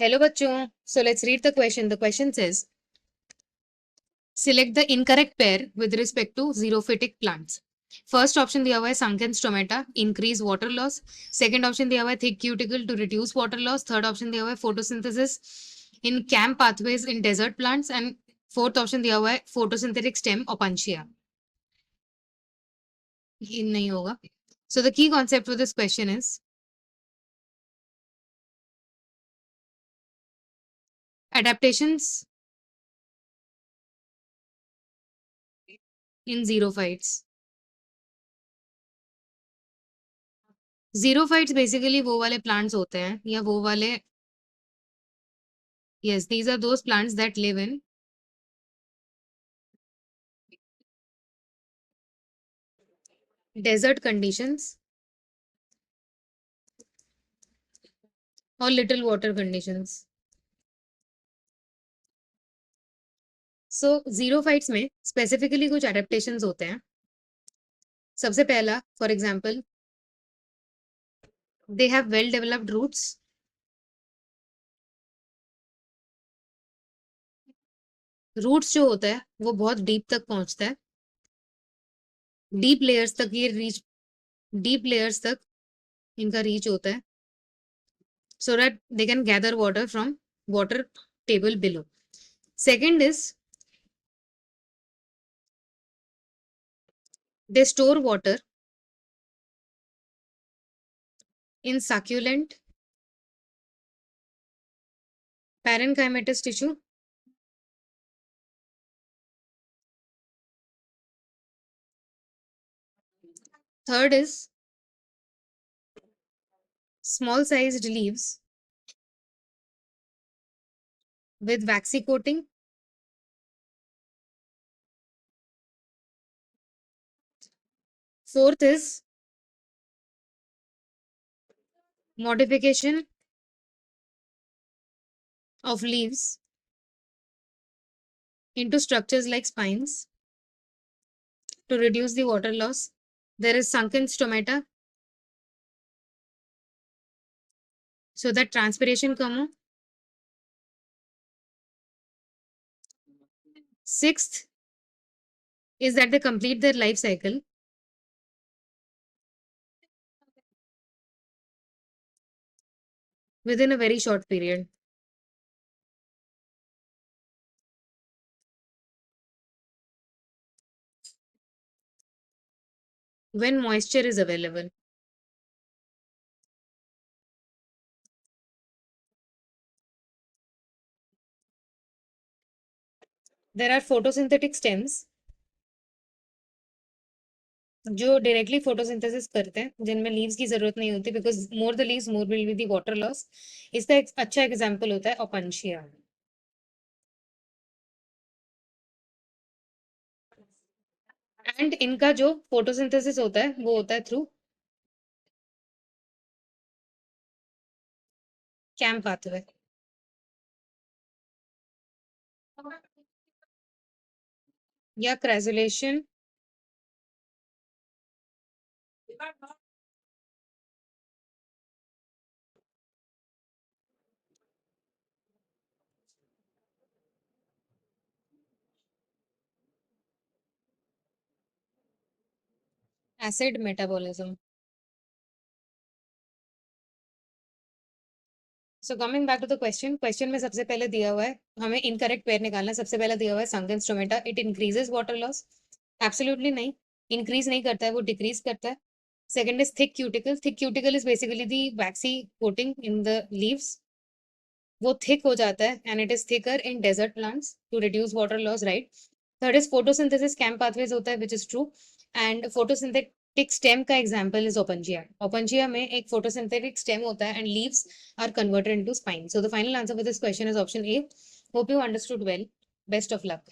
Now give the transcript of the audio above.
Hello bachcho. So let's read the question. The question says, select the incorrect pair with respect to xerophytic plants. First option दिया हुआ है sunken stomata, increase water loss. Second option दिया हुआ है thick cuticle to reduce water loss. Third option दिया हुआ है photosynthesis in CAM pathways in desert plants. And fourth option दिया हुआ है photosynthetic stem opuntia. ये नहीं होगा. So the key concept for this question is adaptations in xerophytes. Xerophytes basically वो वाले plants होते हैं या वो वाले, yes, these are those plants that live in desert conditions or little water conditions. So xerophytes में specifically कुछ adaptations होते हैं. सबसे पहला, for example, they have well developed roots. Roots जो होता है वो बहुत deep तक पहुंचता है. Deep layers तक ये reach, deep layers तक इनका reach होता है, so that they can gather water from water table below. Second is they store water in succulent parenchymatous tissue. Third is small sized leaves with waxy coating. Fourth is modification of leaves into structures like spines to reduce the water loss. There is sunken stomata so that transpiration come हो. Sixth is that they complete their life cycle within a very short period. When moisture is available. There are photosynthetic stems जो directly photosynthesis करते हैं, जिनमें leaves की जरूरत नहीं होती, because more the leaves more will be the water loss. इसका एक अच्छा एग्जांपल होता है ओपनशिया. एंड इनका जो फोटोसिंथेसिस होता है वो होता है थ्रू CAM pathway. या crassulacean acid metabolism. So coming back to the question में सबसे पहले दिया हुआ है हमें इनकरेक्ट पेयर निकालना है. सबसे पहले दिया हुआ है sunken stomata, it increases water loss. Absolutely नहीं, इंक्रीज नहीं करता है, वो डिक्रीज करता है. Second is thick cuticle. Thick cuticle is basically the waxy coating in the leaves. वो थिक हो जाता है and it is thicker in desert plants to reduce water loss, right. Third is photosynthesis CAM pathways होता है, which is true. And photosynthetic stem का example is Opuntia. Opuntia में एक photosynthetic stem होता है and leaves are converted into spine. So the final answer for this question is option A. Hope you understood well. Best of luck.